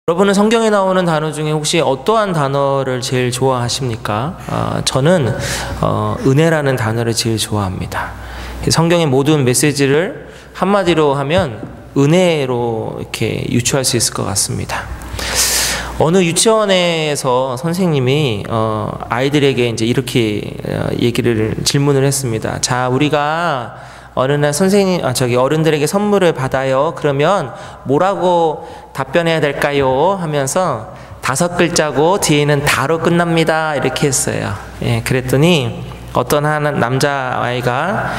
여러분은 성경에 나오는 단어 중에 혹시 어떠한 단어를 제일 좋아하십니까? 저는 은혜라는 단어를 제일 좋아합니다. 성경의 모든 메시지를 한마디로 하면 은혜로 이렇게 유추할 수 있을 것 같습니다. 어느 유치원에서 선생님이 아이들에게 이제 이렇게 질문을 했습니다. 자, 우리가 어느 날 어른들에게 선물을 받아요. 그러면 뭐라고 답변해야 될까요? 하면서 5글자고 뒤에는 다로 끝납니다. 이렇게 했어요. 예, 그랬더니 어떤 한 남자아이가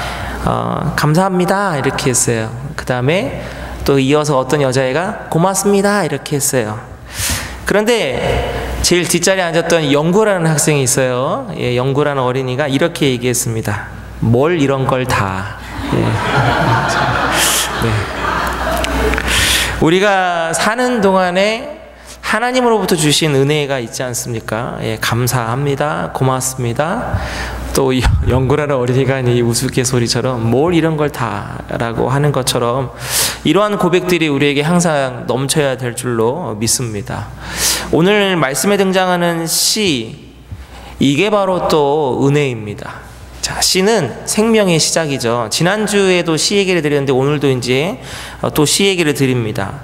감사합니다. 이렇게 했어요. 그 다음에 또 이어서 어떤 여자애가 고맙습니다. 이렇게 했어요. 그런데 제일 뒷자리에 앉았던 영구라는 학생이 있어요. 예, 영구라는 어린이가 이렇게 얘기했습니다. 뭘 이런 걸 다. 예. 네. 우리가 사는 동안에 하나님으로부터 주신 은혜가 있지 않습니까? 예, 감사합니다. 고맙습니다. 또 영구라는 어린이가 이 우스갯소리처럼 뭘 이런 걸 다 라고 하는 것처럼 이러한 고백들이 우리에게 항상 넘쳐야 될 줄로 믿습니다. 오늘 말씀에 등장하는 시, 이게 바로 또 은혜입니다. 자, 시는 생명의 시작이죠. 지난주에도 시 얘기를 드렸는데 오늘도 이제 또 시 얘기를 드립니다.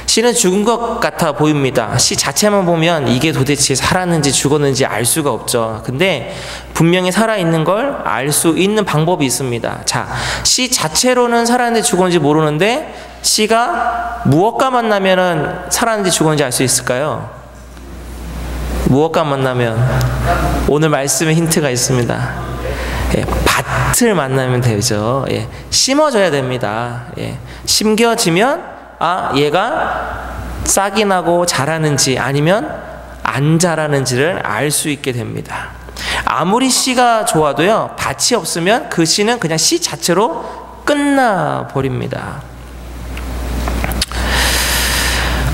시는 죽은 것 같아 보입니다. 시 자체만 보면 이게 도대체 살았는지 죽었는지 알 수가 없죠. 근데 분명히 살아있는 걸 알 수 있는 방법이 있습니다. 자, 시 자체로는 살았는지 죽었는지 모르는데 시가 무엇과 만나면 살았는지 죽었는지 알 수 있을까요? 무엇과 만나면? 오늘 말씀에 힌트가 있습니다. 예, 밭을 만나면 되죠. 예, 심어줘야 됩니다. 예, 심겨지면 얘가 싹이 나고 자라는지 아니면 안 자라는지를 알 수 있게 됩니다. 아무리 씨가 좋아도요, 밭이 없으면 그 씨는 그냥 씨 자체로 끝나버립니다.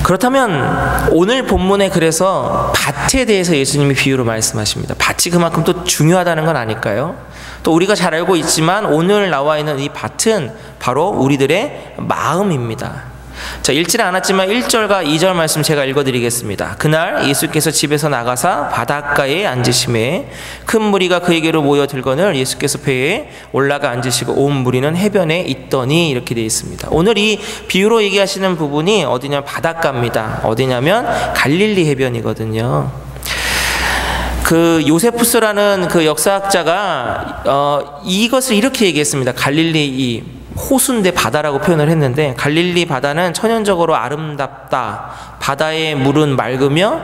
그렇다면 오늘 본문에 그래서 밭에 대해서 예수님이 비유로 말씀하십니다. 밭이 그만큼 또 중요하다는 건 아닐까요? 또 우리가 잘 알고 있지만 오늘 나와 있는 이 밭은 바로 우리들의 마음입니다. 자, 읽지는 않았지만 1절과 2절 말씀 제가 읽어드리겠습니다. 그날 예수께서 집에서 나가사 바닷가에 앉으심에 큰 무리가 그에게로 모여들거늘 예수께서 배에 올라가 앉으시고 온 무리는 해변에 있더니 이렇게 되어 있습니다. 오늘 이 비유로 얘기하시는 부분이 어디냐면 바닷가입니다. 어디냐면 갈릴리 해변이거든요. 그 요세푸스라는 그 역사학자가 이것을 이렇게 얘기했습니다. 갈릴리 이 호수인데 바다라고 표현을 했는데, 갈릴리 바다는 천연적으로 아름답다. 바다의 물은 맑으며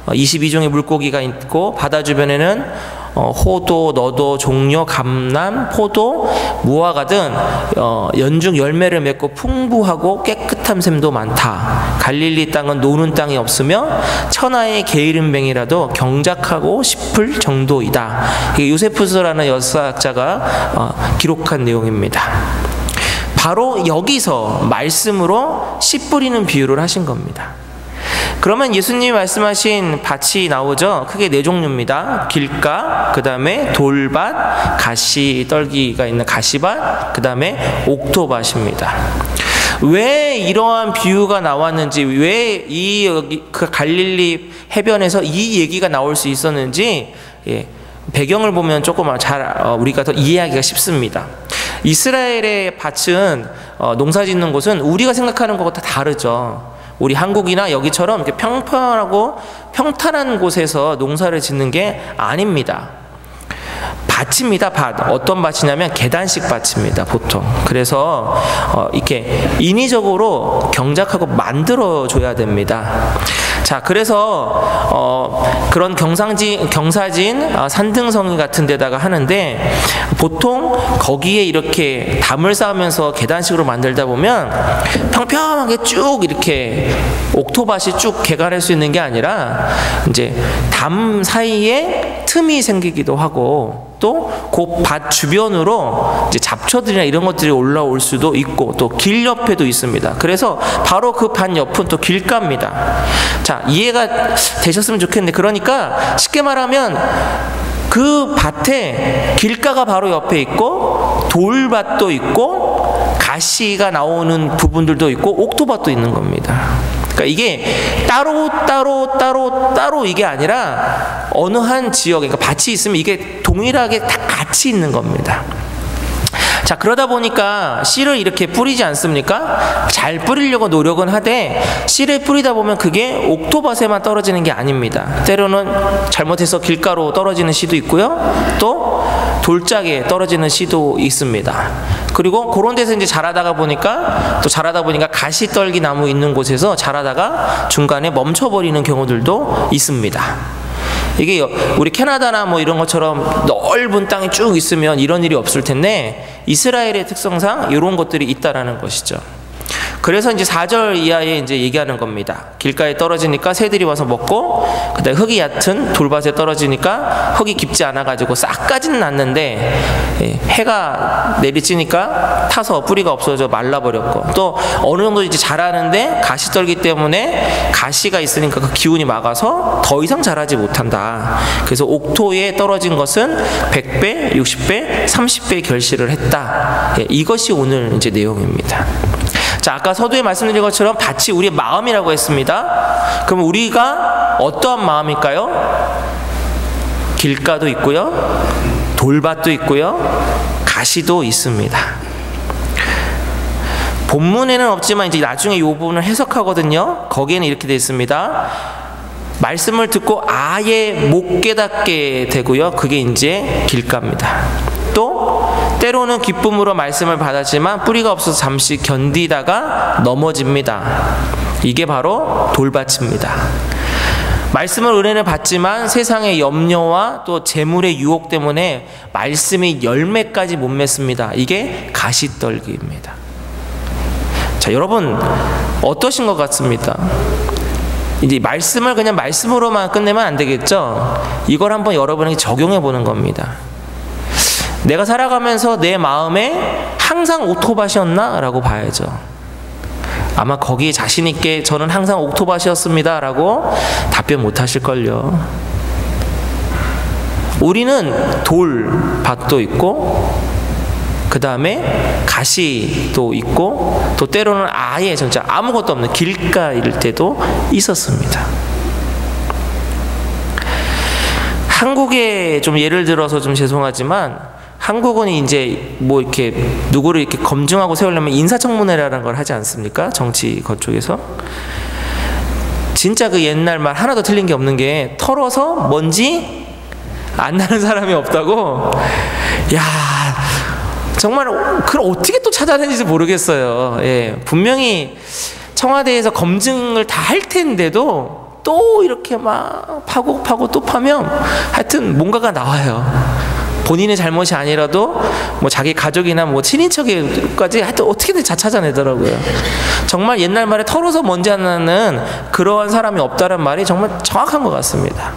22종의 물고기가 있고 바다 주변에는 호도, 너도, 종려, 감람, 포도, 무화과 등 연중 열매를 맺고 풍부하고 깨끗한 샘도 많다. 갈릴리 땅은 노는 땅이 없으며 천하의 게으름뱅이라도 경작하고 싶을 정도이다. 이게 요세푸스라는 역사학자가 기록한 내용입니다. 바로 여기서 말씀으로 씨 뿌리는 비유를 하신 겁니다. 그러면 예수님이 말씀하신 밭이 나오죠. 크게 4종류입니다. 길가, 그 다음에 돌밭, 가시 떨기가 있는 가시밭, 그 다음에 옥토밭입니다. 왜 이러한 비유가 나왔는지, 왜 그 갈릴리 해변에서 이 얘기가 나올 수 있었는지, 배경을 보면 조금 우리가 더 이해하기가 쉽습니다. 이스라엘의 밭은 농사 짓는 곳은 우리가 생각하는 것과 다 다르죠. 우리 한국이나 여기처럼 이렇게 평평하고 평탄한 곳에서 농사를 짓는 게 아닙니다. 밭입니다. 밭. 어떤 밭이냐면 계단식 밭입니다. 보통. 그래서 이렇게 인위적으로 경작하고 만들어줘야 됩니다. 자, 그래서 그런 경사진 산등성이 같은 데다가 하는데, 보통 거기에 이렇게 담을 쌓으면서 계단식으로 만들다 보면 평평하게 쭉 이렇게 옥토밭이 쭉 개간할 수 있는 게 아니라 이제 담 사이에 틈이 생기기도 하고, 또 그 밭 주변으로 이제 잡초들이나 이런 것들이 올라올 수도 있고, 또 길 옆에도 있습니다. 그래서 바로 그 밭 옆은 또 길가입니다. 자, 이해가 되셨으면 좋겠는데, 그러니까 쉽게 말하면 그 밭에 길가가 바로 옆에 있고 돌밭도 있고 가시가 나오는 부분들도 있고 옥토밭도 있는 겁니다. 그러니까 이게 따로 이게 아니라 어느 한 지역에, 그러니까 밭이 있으면 이게 동일하게 다 같이 있는 겁니다. 자, 그러다 보니까 씨를 이렇게 뿌리지 않습니까? 잘 뿌리려고 노력은 하되 씨를 뿌리다 보면 그게 옥토밭에만 떨어지는 게 아닙니다. 때로는 잘못해서 길가로 떨어지는 씨도 있고요, 또 돌짝에 떨어지는 씨도 있습니다. 그리고 그런 데서 이제 자라다 보니까 가시떨기 나무 있는 곳에서 자라다가 중간에 멈춰버리는 경우들도 있습니다. 이게 우리 캐나다나 뭐 이런 것처럼 넓은 땅이 쭉 있으면 이런 일이 없을 텐데 이스라엘의 특성상 이런 것들이 있다라는 것이죠. 그래서 이제 4절 이하에 이제 얘기하는 겁니다. 길가에 떨어지니까 새들이 와서 먹고, 그다음에 흙이 얕은 돌밭에 떨어지니까 흙이 깊지 않아가지고 싹까지는 났는데 해가 내리쬐니까 타서 뿌리가 없어져 말라버렸고, 또 어느 정도 이제 자라는데 가시떨기 때문에 가시가 있으니까 그 기운이 막아서 더 이상 자라지 못한다. 그래서 옥토에 떨어진 것은 100배, 60배, 30배 결실을 했다. 이것이 오늘 이제 내용입니다. 자, 아까 서두에 말씀드린 것처럼 밭이 우리의 마음이라고 했습니다. 그럼 우리가 어떠한 마음일까요? 길가도 있고요, 돌밭도 있고요, 가시도 있습니다. 본문에는 없지만 이제 나중에 이 부분을 해석하거든요. 거기에는 이렇게 되어 있습니다. 말씀을 듣고 아예 못 깨닫게 되고요, 그게 이제 길가입니다. 또 때로는 기쁨으로 말씀을 받았지만 뿌리가 없어서 잠시 견디다가 넘어집니다. 이게 바로 돌밭입니다. 말씀을 은혜를 받지만 세상의 염려와 또 재물의 유혹 때문에 말씀이 열매까지 못 맺습니다. 이게 가시떨기입니다. 자, 여러분 어떠신 것 같습니까? 이제 말씀을 그냥 말씀으로만 끝내면 안 되겠죠? 이걸 한번 여러분에게 적용해 보는 겁니다. 내가 살아가면서 내 마음에 항상 옥토밭이었나? 라고 봐야죠. 아마 거기에 자신있게 저는 항상 옥토밭이었습니다 라고 답변 못 하실걸요. 우리는 돌밭도 있고, 그 다음에 가시도 있고, 또 때로는 아예 진짜 아무것도 없는 길가일 때도 있었습니다. 한국에 좀 예를 들어서 좀 죄송하지만, 한국은 이제 뭐 이렇게 누구를 이렇게 검증하고 세우려면 인사청문회라는 걸 하지 않습니까? 정치 그쪽에서. 진짜 그 옛날 말 하나도 틀린 게 없는 게, 털어서 먼지 안 나는 사람이 없다고. 야, 정말 그걸 어떻게 또 찾아내는지 모르겠어요. 예, 분명히 청와대에서 검증을 다 할 텐데도 또 이렇게 막 파고 또 파면 하여튼 뭔가가 나와요. 본인의 잘못이 아니라도 뭐 자기 가족이나 뭐 친인척에까지 하여튼 어떻게든 다 찾아내더라고요. 정말 옛날 말에 털어서 먼지 안 나는 그러한 사람이 없다는 말이 정말 정확한 것 같습니다.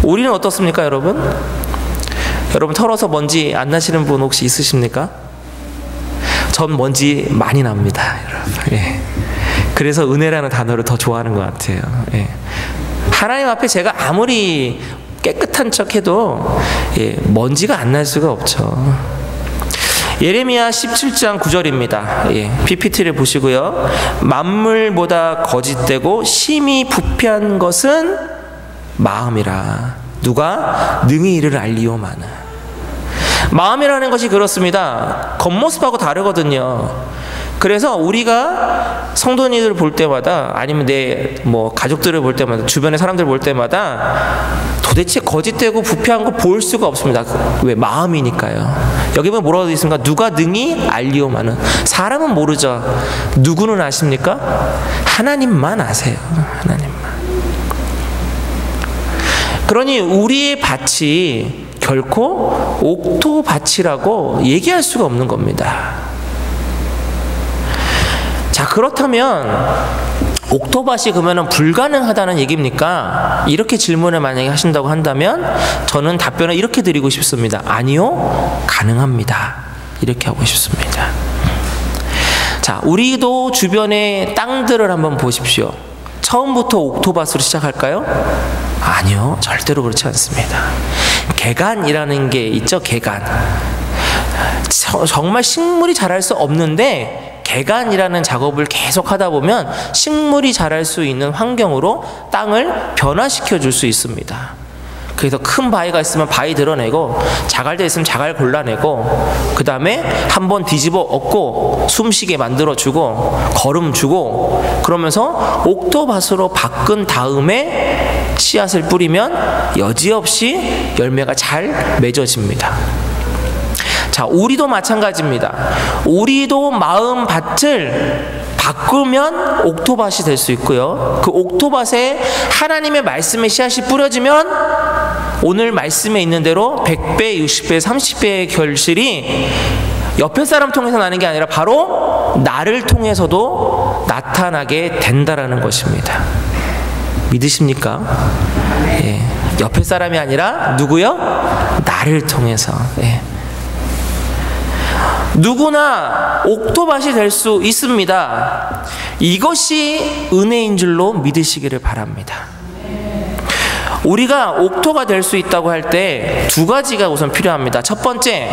우리는 어떻습니까, 여러분? 여러분 털어서 먼지 안 나시는 분 혹시 있으십니까? 전 먼지 많이 납니다, 여러분. 예. 그래서 은혜라는 단어를 더 좋아하는 것 같아요. 예. 하나님 앞에 제가 아무리 깨끗한 척해도 먼지가 안 날 수가 없죠. 예레미야 17장 9절입니다. PPT를 보시고요. 만물보다 거짓되고 심히 부패한 것은 마음이라 누가 능히 이를 알리오마는. 마음이라는 것이 그렇습니다. 겉모습하고 다르거든요. 그래서 우리가 성도님들 볼 때마다, 아니면 내 뭐 가족들을 볼 때마다, 주변의 사람들 볼 때마다 도대체 거짓되고 부패한 거 볼 수가 없습니다. 왜? 마음이니까요. 여기 보면 뭐라고 되어 있습니까? 누가 능히 알리오마는. 사람은 모르죠. 누구는 아십니까? 하나님만 아세요. 하나님만. 그러니 우리의 밭이 결코 옥토밭이라고 얘기할 수가 없는 겁니다. 자, 그렇다면 옥토밭이 그러면 불가능하다는 얘기입니까? 이렇게 질문을 만약에 하신다고 한다면 저는 답변을 이렇게 드리고 싶습니다. 아니요, 가능합니다. 이렇게 하고 싶습니다. 자, 우리도 주변의 땅들을 한번 보십시오. 처음부터 옥토밭으로 시작할까요? 아니요, 절대로 그렇지 않습니다. 개간이라는 게 있죠. 개간. 정말 식물이 자랄 수 없는데 개간이라는 작업을 계속 하다 보면 식물이 자랄 수 있는 환경으로 땅을 변화시켜 줄 수 있습니다. 그래서 큰 바위가 있으면 바위 드러내고, 자갈대 있으면 자갈 골라내고, 그 다음에 한번 뒤집어 엎고 숨쉬게 만들어주고 거름 주고, 그러면서 옥토밭으로 바꾼 다음에 씨앗을 뿌리면 여지없이 열매가 잘 맺어집니다. 자, 우리도 마찬가지입니다. 우리도 마음 밭을 바꾸면 옥토밭이 될 수 있고요, 그 옥토밭에 하나님의 말씀의 씨앗이 뿌려지면 오늘 말씀에 있는 대로 100배, 60배, 30배의 결실이 옆에 사람 통해서 나는 게 아니라 바로 나를 통해서도 나타나게 된다라는 것입니다. 믿으십니까? 예. 옆에 사람이 아니라 누구요? 나를 통해서. 예. 누구나 옥토밭이 될 수 있습니다. 이것이 은혜인 줄로 믿으시기를 바랍니다. 우리가 옥토가 될 수 있다고 할 때 두 가지가 우선 필요합니다. 첫 번째,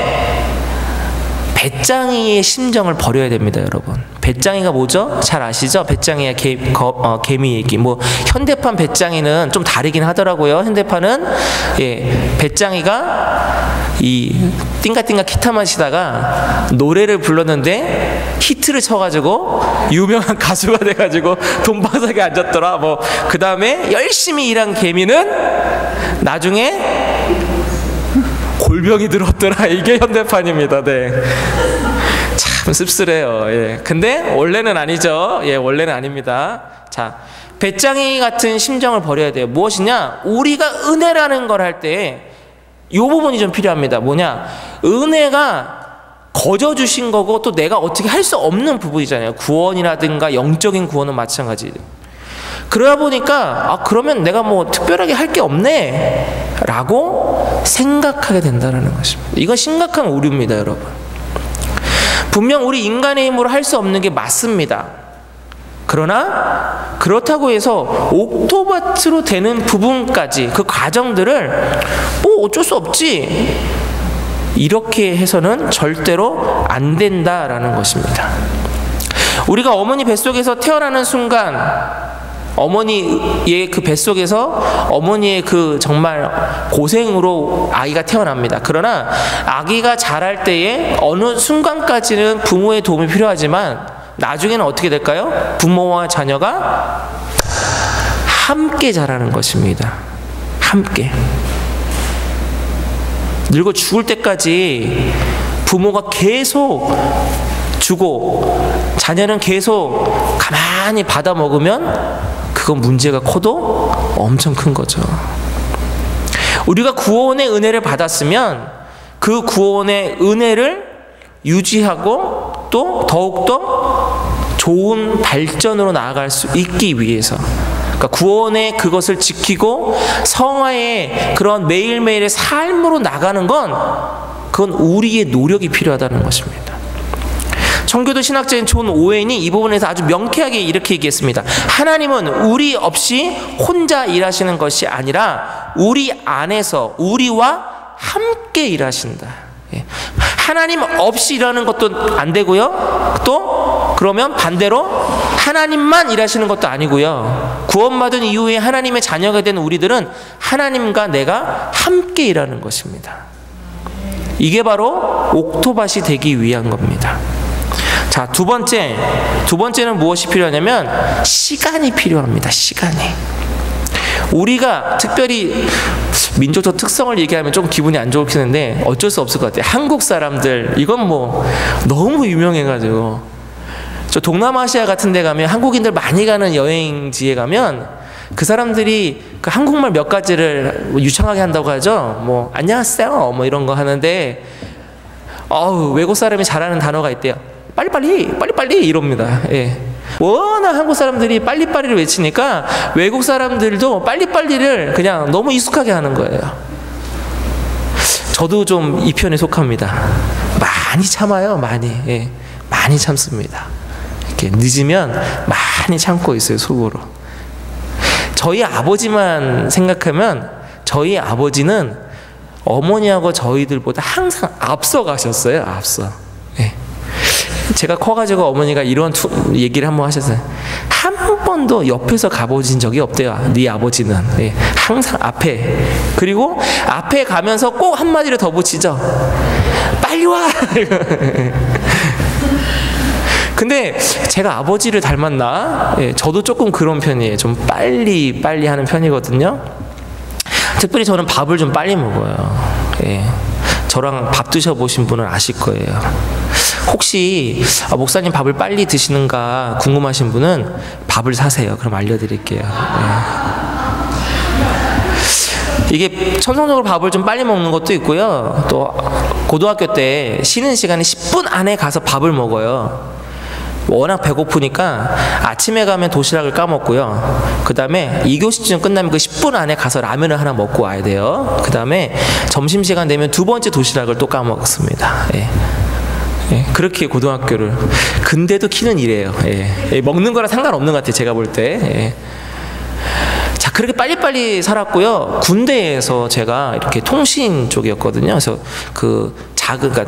배짱이의 심정을 버려야 됩니다, 여러분. 배짱이가 뭐죠? 잘 아시죠? 배짱이의 개미 얘기. 뭐 현대판 배짱이는 좀 다르긴 하더라고요. 현대판은 배짱이가 이 띵가띵가 기타 마시다가 노래를 불렀는데 히트를 쳐가지고 유명한 가수가 돼가지고 돈바닥에 앉았더라. 뭐 그 다음에 열심히 일한 개미는 나중에 골병이 들었더라. 이게 현대판입니다. 네. 참 씁쓸해요. 예. 근데 원래는 아니죠. 예, 원래는 아닙니다. 자, 배짱이 같은 심정을 버려야 돼요. 무엇이냐? 우리가 은혜라는 걸 할 때 이 부분이 좀 필요합니다. 뭐냐? 은혜가 거저 주신 거고 또 내가 어떻게 할 수 없는 부분이잖아요. 구원이라든가 영적인 구원은 마찬가지. 그러다 보니까 그러면 내가 뭐 특별하게 할 게 없네 라고 생각하게 된다는 것입니다. 이건 심각한 오류입니다, 여러분. 분명 우리 인간의 힘으로 할 수 없는 게 맞습니다. 그러나 그렇다고 해서 옥토밭으로 되는 부분까지, 그 과정들을 뭐 어쩔 수 없지 이렇게 해서는 절대로 안 된다라는 것입니다. 우리가 어머니 뱃속에서 태어나는 순간, 어머니의 그 뱃속에서 어머니의 그 정말 고생으로 아기가 태어납니다. 그러나 아기가 자랄 때에 어느 순간까지는 부모의 도움이 필요하지만 나중에는 어떻게 될까요? 부모와 자녀가 함께 자라는 것입니다. 함께. 늙어 죽을 때까지 부모가 계속 주고 자녀는 계속 가만히 받아 먹으면 그건 문제가 커도 엄청 큰 거죠. 우리가 구원의 은혜를 받았으면 그 구원의 은혜를 유지하고 또 더욱더 좋은 발전으로 나아갈 수 있기 위해서, 그러니까 구원의 그것을 지키고 성화의 그런 매일매일의 삶으로 나가는 건 그건 우리의 노력이 필요하다는 것입니다. 청교도 신학자인 존 오웬이 이 부분에서 아주 명쾌하게 이렇게 얘기했습니다. 하나님은 우리 없이 혼자 일하시는 것이 아니라 우리 안에서 우리와 함께 일하신다. 하나님 없이 일하는 것도 안 되고요, 또 그러면 반대로 하나님만 일하시는 것도 아니고요, 구원받은 이후에 하나님의 자녀가 된 우리들은 하나님과 내가 함께 일하는 것입니다. 이게 바로 옥토밭이 되기 위한 겁니다. 자, 두 번째는 무엇이 필요하냐면 시간이 필요합니다. 시간이. 우리가 특별히 민족적 특성을 얘기하면 좀 기분이 안 좋겠는데 어쩔 수 없을 것 같아요. 한국 사람들, 이건 뭐 너무 유명해가지고, 저 동남아시아 같은 데 가면, 한국인들 많이 가는 여행지에 가면 그 사람들이 그 한국말 몇 가지를 유창하게 한다고 하죠. 뭐 안녕하세요 뭐 이런 거 하는데, 외국 사람이 잘하는 단어가 있대요. 빨리빨리 이럽니다. 예. 워낙 한국 사람들이 빨리빨리를 외치니까 외국 사람들도 빨리빨리를 그냥 너무 익숙하게 하는 거예요. 저도 좀 이 편에 속합니다. 많이 참아요. 많이. 많이 참습니다. 이렇게 늦으면 많이 참고 있어요, 속으로. 저희 아버지만 생각하면 저희 아버지는 어머니하고 저희들보다 항상 앞서 가셨어요. 앞서. 제가 커가지고 어머니가 이런 얘기를 한번 하셨어요. 한 번도 옆에서 가보신 적이 없대요. 네 아버지는. 예, 항상 앞에. 그리고 앞에 가면서 꼭 한마디를 더 붙이죠. 빨리 와. 근데 제가 아버지를 닮았나? 예, 저도 조금 그런 편이에요. 좀 빨리 하는 편이거든요. 특별히 저는 밥을 좀 빨리 먹어요. 예, 저랑 밥 드셔보신 분은 아실 거예요. 혹시 목사님 밥을 빨리 드시는가 궁금하신 분은 밥을 사세요. 그럼 알려드릴게요. 예. 이게 천성적으로 밥을 좀 빨리 먹는 것도 있고요. 또 고등학교 때 쉬는 시간에 10분 안에 가서 밥을 먹어요. 워낙 배고프니까 아침에 가면 도시락을 까먹고요. 그 다음에 2교시쯤 끝나면 그 10분 안에 가서 라면을 하나 먹고 와야 돼요. 그 다음에 점심시간 되면 두 번째 도시락을 또 까먹습니다. 예. 예, 그렇게 고등학교를. 근데도 키는 이래요. 예. 예, 먹는 거랑 상관없는 것 같아요. 제가 볼 때. 예. 자, 그렇게 빨리빨리 살았고요. 군대에서 제가 이렇게 통신 쪽이었거든요. 그래서 그러니까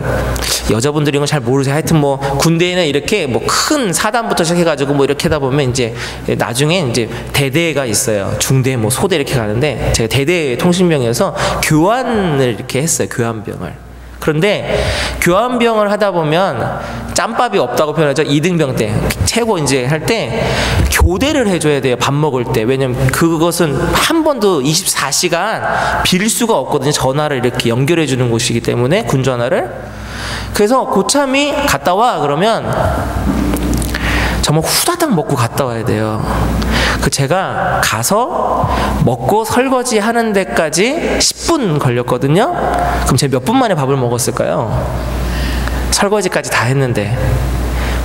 여자분들이 이건 잘 모르세요. 하여튼 뭐 군대에는 이렇게 뭐 큰 사단부터 시작해가지고 뭐 이렇게 하다 보면 이제 나중에 이제 대대가 있어요. 중대 뭐 소대 이렇게 가는데 제가 대대 통신병이어서 교환을 이렇게 했어요. 교환병을. 그런데 교환병을 하다 보면 짬밥이 없다고 표현하죠. 2등병 때 최고 이제 할 때 교대를 해줘야 돼요. 밥 먹을 때. 왜냐면 그것은 한 번도 24시간 빌 수가 없거든요. 전화를 이렇게 연결해 주는 곳이기 때문에 군 전화를. 그래서 고참이 갔다 와 그러면 정말 후다닥 먹고 갔다 와야 돼요. 제가 가서 먹고 설거지 하는 데까지 10분 걸렸거든요. 그럼 제가 몇 분 만에 밥을 먹었을까요? 설거지까지 다 했는데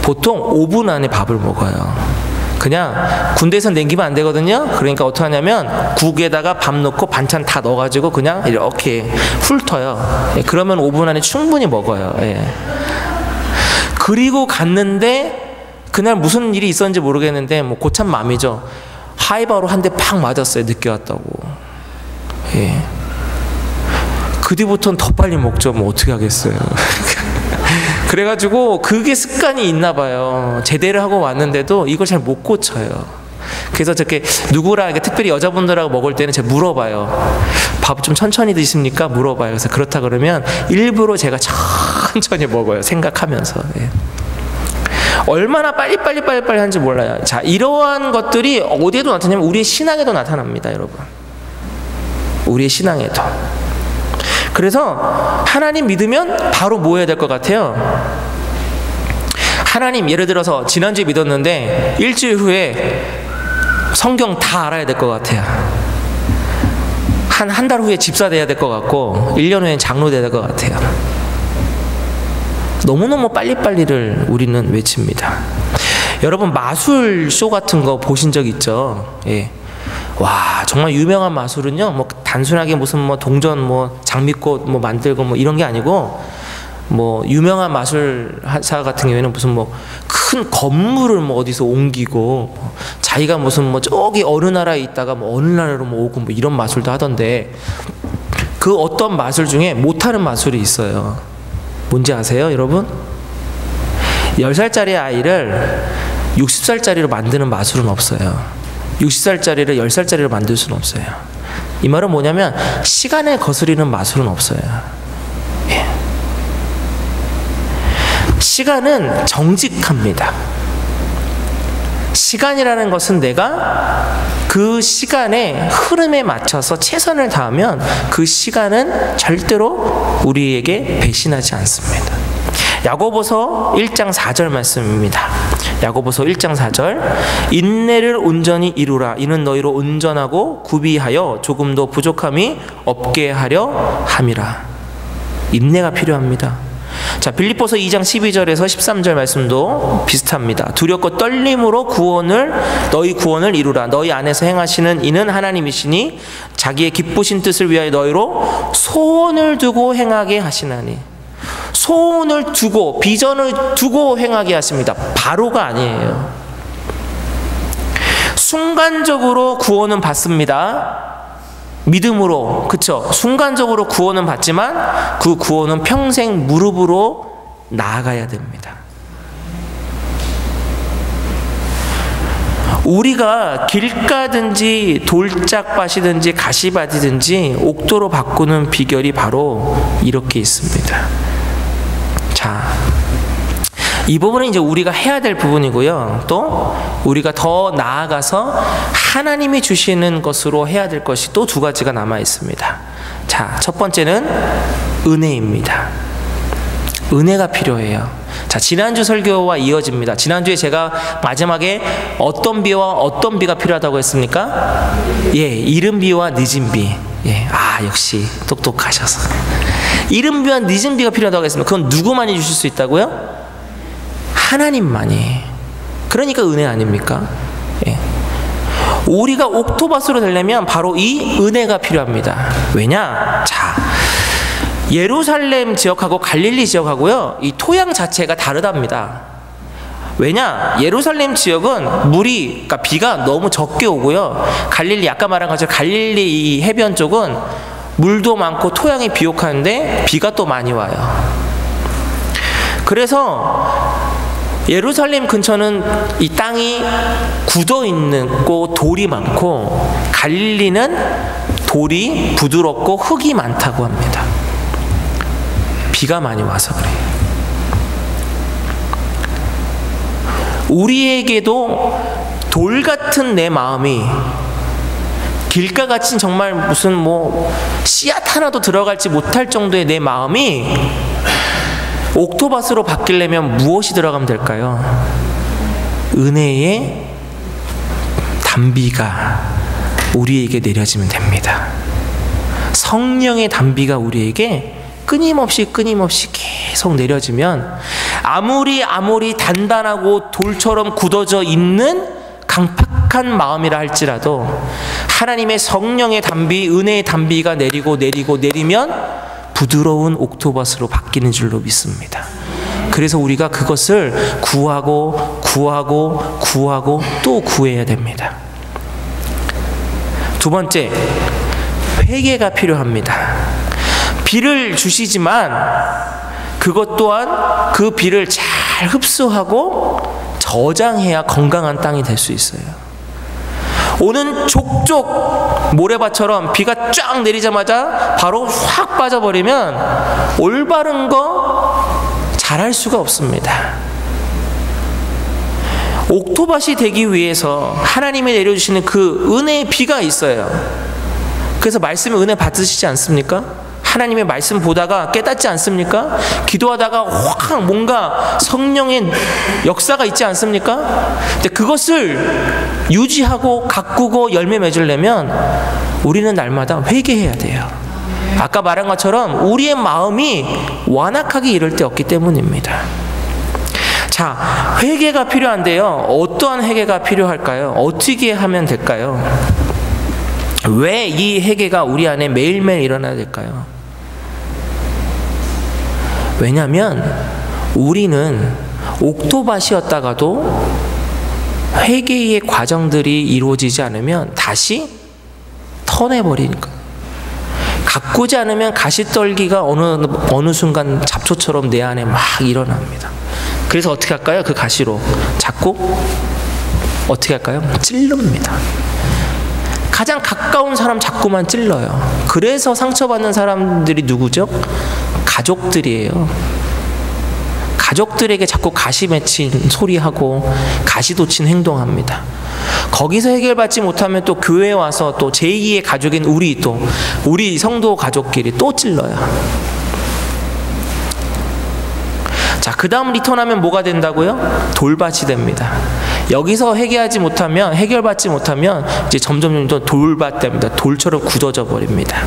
보통 5분 안에 밥을 먹어요. 그냥 군대에서 남기면 안 되거든요. 그러니까 어떻게 하냐면 국에다가 밥 넣고 반찬 다 넣어가지고 그냥 이렇게 훑어요. 예, 그러면 5분 안에 충분히 먹어요. 예. 그리고 갔는데 그날 무슨 일이 있었는지 모르겠는데 뭐 고참 맘이죠. 하이바로 한 대 팍 맞았어요. 늦게 왔다고. 예. 그 뒤부터는 더 빨리 먹죠. 뭐 어떻게 하겠어요. 그래가지고 그게 습관이 있나 봐요. 제대를 하고 왔는데도 이걸 잘 못 고쳐요. 그래서 저렇게 누구랑 특별히 여자분들하고 먹을 때는 제가 물어봐요. 밥 좀 천천히 드십니까? 물어봐요. 그래서 그렇다 그러면 일부러 제가 천천히 먹어요. 생각하면서. 예. 얼마나 빨리빨리 하는지 몰라요. 자, 이러한 것들이 어디에도 나타나냐면 우리의 신앙에도 나타납니다, 여러분. 우리의 신앙에도. 그래서 하나님 믿으면 바로 뭐 해야 될 것 같아요? 하나님, 예를 들어서 지난주에 믿었는데 일주일 후에 성경 다 알아야 될 것 같아요. 한 달 후에 집사 돼야 될 것 같고 1년 후엔 장로 돼야 될 것 같아요. 너무너무 빨리빨리를 우리는 외칩니다. 여러분 마술쇼 같은 거 보신 적 있죠? 예. 와, 정말 유명한 마술은요, 뭐 단순하게 무슨 뭐 동전 뭐 장미꽃 뭐 만들고 뭐 이런 게 아니고, 뭐 유명한 마술사 같은 경우에는 무슨 뭐 큰 건물을 뭐 어디서 옮기고, 자기가 무슨 뭐 저기 어느 나라에 있다가 뭐 어느 나라로 뭐 오고 뭐 이런 마술도 하던데, 그 어떤 마술 중에 못하는 마술이 있어요. 뭔지 아세요, 여러분? 10살짜리 아이를 60살짜리로 만드는 마술은 없어요. 60살짜리를 10살짜리로 만들 수는 없어요. 이 말은 뭐냐면 시간을 거스리는 마술은 없어요. 예. 시간은 정직합니다. 시간이라는 것은 내가 그 시간의 흐름에 맞춰서 최선을 다하면 그 시간은 절대로 우리에게 배신하지 않습니다. 야고보서 1장 4절 말씀입니다. 야고보서 1장 4절, 인내를 온전히 이루라. 이는 너희로 온전하고 구비하여 조금도 부족함이 없게 하려 함이라. 인내가 필요합니다. 자, 빌립보서 2장 12절에서 13절 말씀도 비슷합니다. 두렵고 떨림으로 너희 구원을 이루라. 너희 안에서 행하시는 이는 하나님이시니 자기의 기쁘신 뜻을 위하여 너희로 소원을 두고 행하게 하시나니. 소원을 두고, 비전을 두고 행하게 하십니다. 바로가 아니에요. 순간적으로 구원은 받습니다. 믿음으로, 그쵸? 순간적으로 구원은 받지만 그 구원은 평생 무릎으로 나아가야 됩니다. 우리가 길가든지 돌짝밭이든지 가시밭이든지 옥토로 바꾸는 비결이 바로 이렇게 있습니다. 자, 이 부분은 이제 우리가 해야 될 부분이고요. 또 우리가 더 나아가서 하나님이 주시는 것으로 해야 될 것이 또 두 가지가 남아 있습니다. 자, 첫 번째는 은혜입니다. 은혜가 필요해요. 자, 지난주 설교와 이어집니다. 지난주에 제가 마지막에 어떤 비와 어떤 비가 필요하다고 했습니까? 예, 이른 비와 늦은 비. 예, 아, 역시 똑똑하셔서. 이른 비와 늦은 비가 필요하다고 했습니다. 그건 누구만이 주실 수 있다고요? 하나님만이. 그러니까 은혜 아닙니까? 예. 우리가 옥토밭으로 되려면 바로 이 은혜가 필요합니다. 왜냐? 자, 예루살렘 지역하고 갈릴리 지역하고요, 이 토양 자체가 다르답니다. 왜냐? 예루살렘 지역은 물이, 그러니까 비가 너무 적게 오고요, 갈릴리, 아까 말한 것처럼 갈릴리 이 해변 쪽은 물도 많고 토양이 비옥한데 비가 또 많이 와요. 그래서 예루살렘 근처는 이 땅이 굳어 있는 곳, 돌이 많고, 갈릴리는 돌이 부드럽고 흙이 많다고 합니다. 비가 많이 와서 그래요. 우리에게도 돌 같은 내 마음이, 길가같이 정말 무슨 뭐 씨앗 하나도 들어갈지 못할 정도의 내 마음이 옥토밭으로 바뀌려면 무엇이 들어가면 될까요? 은혜의 단비가 우리에게 내려지면 됩니다. 성령의 단비가 우리에게 끊임없이 계속 내려지면 아무리 단단하고 돌처럼 굳어져 있는 강팍한 마음이라 할지라도 하나님의 성령의 단비, 은혜의 단비가 내리면 부드러운 옥토밭으로 바뀌는 줄로 믿습니다. 그래서 우리가 그것을 구하고 또 구해야 됩니다. 두 번째, 회개가 필요합니다. 비를 주시지만 그것 또한 그 비를 잘 흡수하고 저장해야 건강한 땅이 될 수 있어요. 오는 족족 모래밭처럼 비가 쫙 내리자마자 바로 확 빠져버리면 올바른 거 잘할 수가 없습니다. 옥토밭이 되기 위해서 하나님이 내려주시는 그 은혜의 비가 있어요. 그래서 말씀의 은혜 받으시지 않습니까? 하나님의 말씀 보다가 깨닫지 않습니까? 기도하다가 확 뭔가 성령의 역사가 있지 않습니까? 근데 그것을 유지하고 가꾸고 열매 맺으려면 우리는 날마다 회개해야 돼요. 아까 말한 것처럼 우리의 마음이 완악하게 이를 때 없기 때문입니다. 자, 회개가 필요한데요. 어떠한 회개가 필요할까요? 어떻게 하면 될까요? 왜 이 회개가 우리 안에 매일매일 일어나야 될까요? 왜냐하면 우리는 옥토밭이었다가도 회개의 과정들이 이루어지지 않으면 다시 터내버리니까. 가꾸지 않으면 가시떨기가 어느 순간 잡초처럼 내 안에 막 일어납니다. 그래서 어떻게 할까요? 그 가시로 자꾸 어떻게 할까요? 찔릅니다. 가장 가까운 사람 자꾸만 찔러요. 그래서 상처받는 사람들이 누구죠? 가족들이에요. 가족들에게 자꾸 가시 맺힌 소리하고 가시 돋친 행동합니다. 거기서 해결받지 못하면 또 교회에 와서 또 제2의 가족인 우리 성도 가족끼리 또 찔러요. 자, 그 다음 리턴하면 뭐가 된다고요? 돌밭이 됩니다. 여기서 해결받지 못하면 이제 점점 더 돌밭 됩니다. 돌처럼 굳어져 버립니다.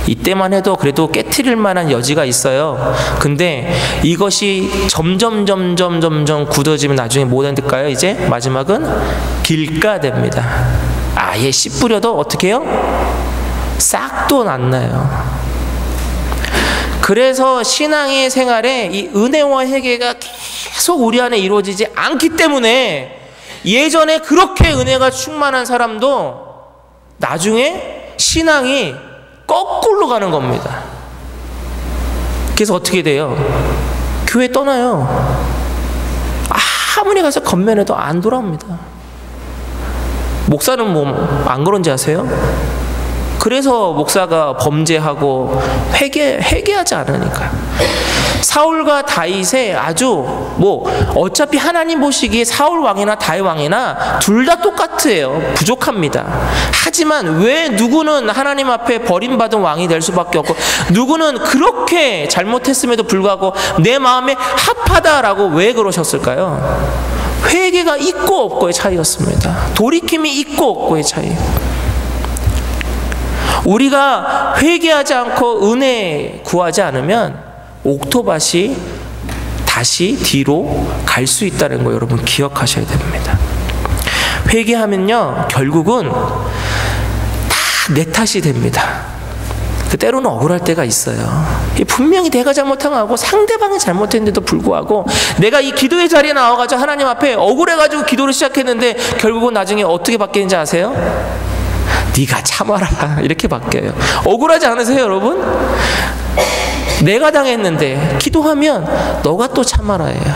이때만 해도 그래도 깨트릴 만한 여지가 있어요. 근데 이것이 점점 굳어지면 나중에 뭐가 될까요? 이제 마지막은 길가 됩니다. 아예 씨 뿌려도 어떻게 해요? 싹도 안 나요. 그래서 신앙의 생활에 이 은혜와 회개가 계속 우리 안에 이루어지지 않기 때문에 예전에 그렇게 은혜가 충만한 사람도 나중에 신앙이 거꾸로 가는 겁니다. 그래서 어떻게 돼요? 교회 떠나요. 아무리 가서 건면해도 안 돌아옵니다. 목사는 뭐 안 그런지 아세요? 그래서 목사가 범죄하고 회개하지 않으니까요. 사울과 다윗의 아주 어차피 하나님 보시기에 사울 왕이나 다윗 왕이나 둘 다 똑같아요. 부족합니다. 하지만 왜 누구는 하나님 앞에 버림받은 왕이 될 수밖에 없고 누구는 그렇게 잘못했음에도 불구하고 내 마음에 합하다라고 왜 그러셨을까요? 회개가 있고 없고의 차이였습니다. 돌이킴이 있고 없고의 차이. 우리가 회개하지 않고 은혜 구하지 않으면 옥토밭이 다시 뒤로 갈 수 있다는 거 여러분 기억하셔야 됩니다. 회개하면요 결국은 다 내 탓이 됩니다. 때로는 억울할 때가 있어요. 분명히 내가 잘못한 거하고 상대방이 잘못했는데도 불구하고 내가 이 기도의 자리에 나와가지고 하나님 앞에 억울해가지고 기도를 시작했는데 결국은 나중에 어떻게 바뀌는지 아세요? 네가 참아라 이렇게 바뀌어요. 억울하지 않으세요 여러분? 내가 당했는데 기도하면 너가 또 참아라 해요.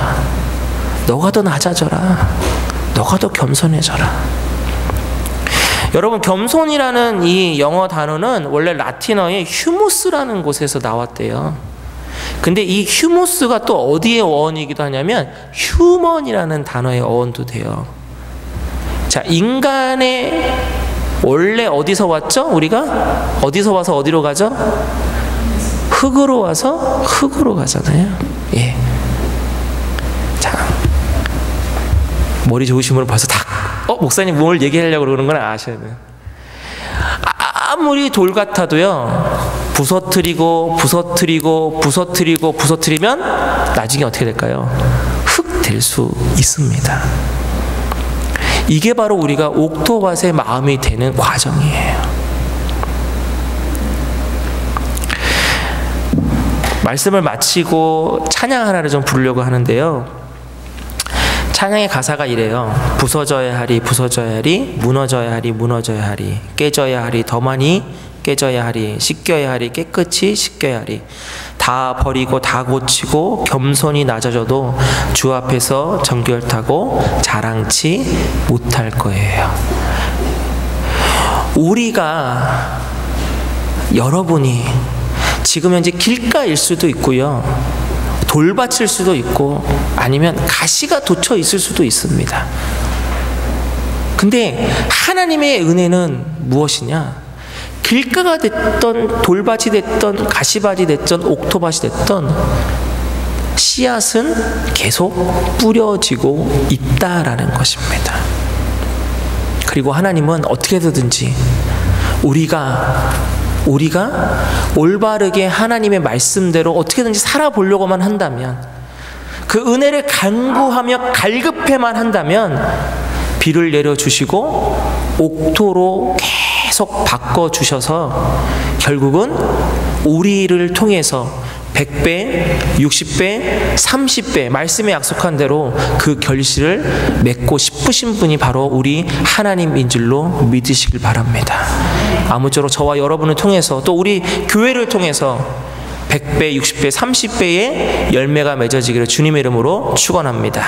너가 더 낮아져라. 너가 더 겸손해져라. 여러분 겸손이라는 이 영어 단어는 원래 라틴어의 휴무스라는 곳에서 나왔대요. 근데 이 휴무스가 또 어디의 어원이기도 하냐면 휴먼이라는 단어의 어원도 돼요. 자, 인간의 원래 어디서 왔죠? 우리가 어디서 와서 어디로 가죠? 흙으로 와서 흙으로 가잖아요. 예. 자, 머리 좋으신 분은 벌써 다 목사님 뭘 얘기하려고 그러는 건 아셔야 돼요. 아무리 돌 같아도요 부서뜨리면 나중에 어떻게 될까요? 흙 될 수 있습니다. 이게 바로 우리가 옥토밭의 마음이 되는 과정이에요. 말씀을 마치고 찬양 하나를 좀 부르려고 하는데요. 찬양의 가사가 이래요. 부서져야 하리 부서져야 하리 무너져야 하리 무너져야 하리 깨져야 하리 더 많이 깨져야 하리 씻겨야 하리 깨끗이 씻겨야 하리 다 버리고 다 고치고 겸손히 낮아져도 주 앞에서 정결타고 자랑치 못할 거예요. 우리가 여러분이 지금 현재 길가일 수도 있고요. 돌밭일 수도 있고 아니면 가시가 돋쳐 있을 수도 있습니다. 근데 하나님의 은혜는 무엇이냐? 길가가 됐던 돌밭이 됐던 가시밭이 됐던 옥토밭이 됐던 씨앗은 계속 뿌려지고 있다라는 것입니다. 그리고 하나님은 어떻게 되든지 우리가 올바르게 하나님의 말씀대로 어떻게든지 살아보려고만 한다면 그 은혜를 간구하며 갈급해만 한다면 비를 내려주시고 옥토로 계속 바꿔주셔서 결국은 우리를 통해서 100배, 60배, 30배 말씀에 약속한 대로 그 결실을 맺고 싶으신 분이 바로 우리 하나님인 줄로 믿으시길 바랍니다. 아무쪼록 저와 여러분을 통해서 또 우리 교회를 통해서 100배, 60배, 30배의 열매가 맺어지기를 주님의 이름으로 축원합니다.